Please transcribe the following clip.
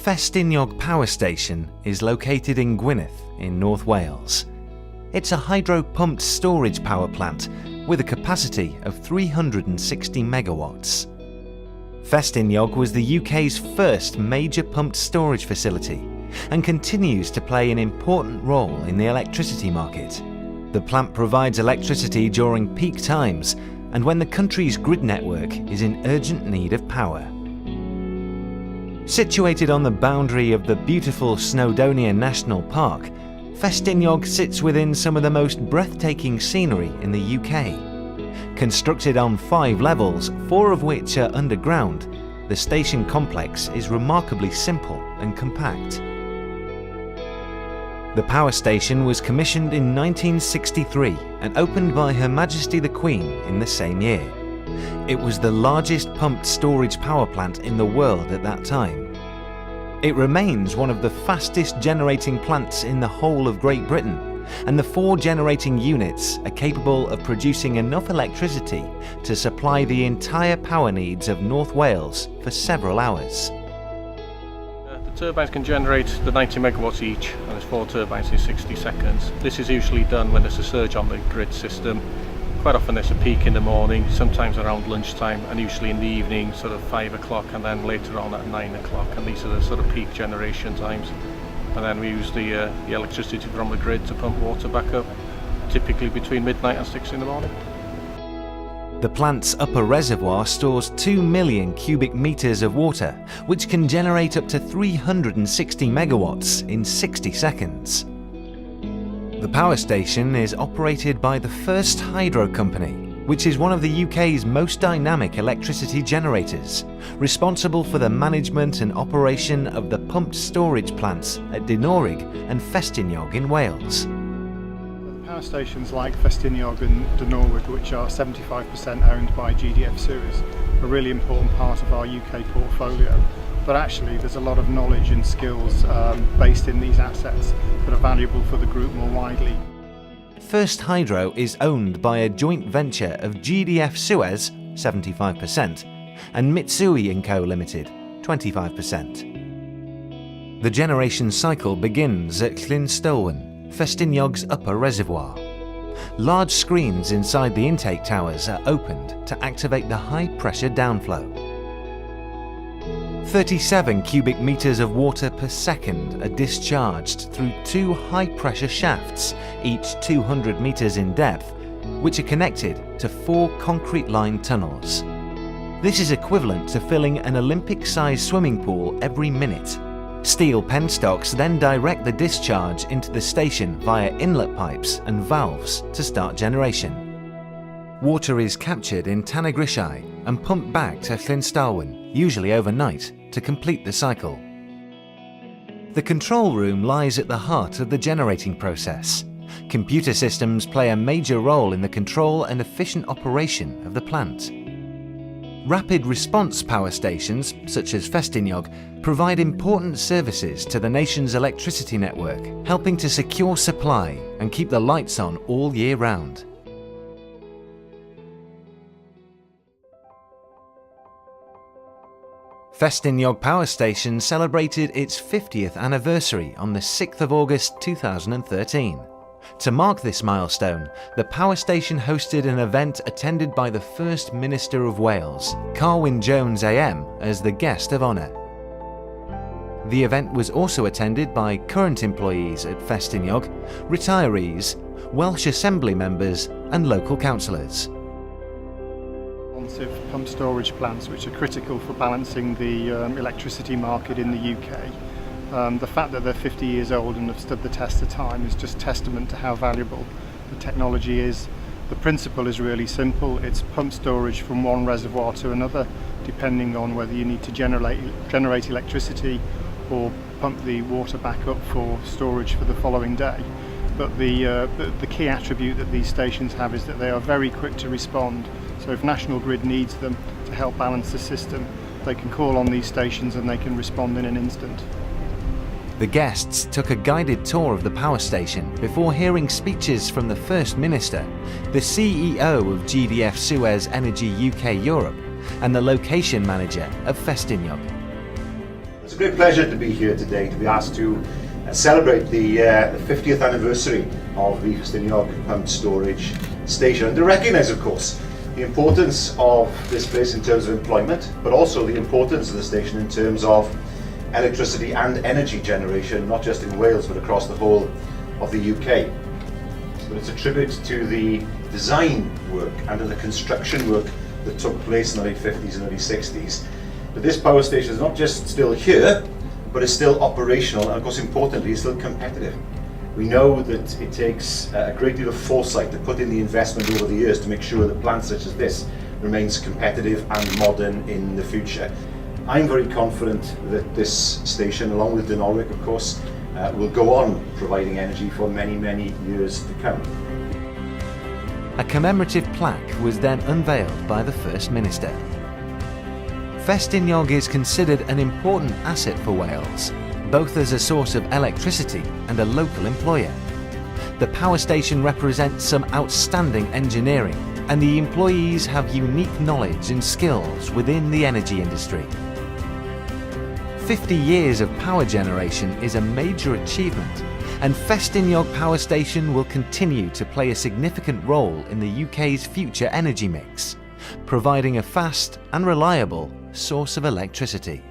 Ffestiniog Power Station is located in GWYNEDD in North Wales. It's a hydro-pumped storage power plant with a capacity of 360 megawatts. Ffestiniog was the UK's first major pumped storage facility and continues to play an important role in the electricity market. The plant provides electricity during peak times and when the country's grid network is in urgent need of power. Situated on the boundary of the beautiful SNOWDONIA National Park, Ffestiniog sits within some of the most breathtaking scenery in the UK. Constructed on 5 levels, 4 of which are underground, the station complex is remarkably simple and compact. The power station was commissioned in 1963 and opened by Her Majesty the Queen in the same year. It was the largest pumped storage power plant in the world at that time. It remains one of the fastest generating plants in the whole of Great Britain, and the 4 generating units are capable of producing enough electricity to supply the entire power needs of North Wales for several hours. The turbines can generate the 90 megawatts each, and there's 4 turbines in 60 seconds. This is usually done when there's a surge on the grid system. Quite often there's a peak in the morning, sometimes around lunchtime, and usually in the evening, sort of 5 o'clock, and then later on at 9 o'clock, and these are the sort of peak generation times. And then we use the electricity from the grid to pump water back up, typically between midnight and 6 in the morning. The plant's upper reservoir stores 2 million cubic meters of water, which can generate up to 360 megawatts in 60 seconds. The power station is operated by the First Hydro Company, which is one of the UK's most dynamic electricity generators, responsible for the management and operation of the pumped storage plants at DINORWIG and Ffestiniog in Wales. Power stations like Ffestiniog and DINORWIG, which are 75% owned by GWYRFAI, are a really important part of our UK portfolio. But actually there's a lot of knowledge and skills based in these assets that are valuable for the group more widely. First Hydro is owned by a joint venture of GWYRFAI 75% and Mitsui & Co Limited 25%. The generation cycle begins at LLYN, Ffestiniog's upper reservoir. Large screens inside the intake towers are opened to activate the high pressure downflow. 37 cubic meters of water per second are discharged through 2 high-pressure shafts, each 200 meters in depth, which are connected to 4 concrete-lined tunnels. This is equivalent to filling an Olympic-sized swimming pool every minute. Steel penstocks then direct the discharge into the station via inlet pipes and valves to start generation. Water is captured in GWYNEDD and pumped back to STWLAN, usually overnight, to complete the cycle. The control room lies at the heart of the generating process. Computer systems play a major role in the control and efficient operation of the plant. Rapid response power stations, such as Ffestiniog, provide important services to the nation's electricity network, helping to secure supply and keep the lights on all year round. Ffestiniog Power Station celebrated its 50th anniversary on the 6th of August 2013. To mark this milestone, the power station hosted an event attended by the First Minister of Wales, CARWYN Jones AM, as the guest of honour. The event was also attended by current employees at Ffestiniog, retirees, Welsh Assembly members and local councillors. Pump storage plants, which are critical for balancing the electricity market in the UK. The fact that they're 50 years old and have stood the test of time is just testament to how valuable the technology is. The principle is really simple. It's pump storage from one reservoir to another, depending on whether you need to generate electricity or pump the water back up for storage for the following day. But the key attribute that these stations have is that they are very quick to respond. So if National Grid needs them to help balance the system, they can call on these stations and they can respond in an instant. The guests took a guided tour of the power station before hearing speeches from the First Minister, the CEO of GWYRFAI Energy UK Europe, and the location manager of Ffestiniog. It's a great pleasure to be here today, to be asked to celebrate the 50th anniversary of the Ffestiniog pumped storage station, and to recognise, of course, the importance of this place in terms of employment, but also the importance of the station in terms of electricity and energy generation, not just in Wales but across the whole of the UK. But it's a tribute to the design work and to the construction work that took place in the late 50s and early 60s. But this power station is not just still here, but is still operational, and of course importantly is still competitive. We know that it takes a great deal of foresight to put in the investment over the years to make sure that plants such as this remains competitive and modern in the future. I'm very confident that this station, along with DINORWIG of course, will go on providing energy for many, many years to come. A commemorative plaque was then unveiled by the First Minister. Ffestiniog is considered an important asset for Wales, both as a source of electricity and a local employer. The power station represents some outstanding engineering, and the employees have unique knowledge and skills within the energy industry. 50 years of power generation is a major achievement, and Ffestiniog Power Station will continue to play a significant role in the UK's future energy mix, providing a fast and reliable source of electricity.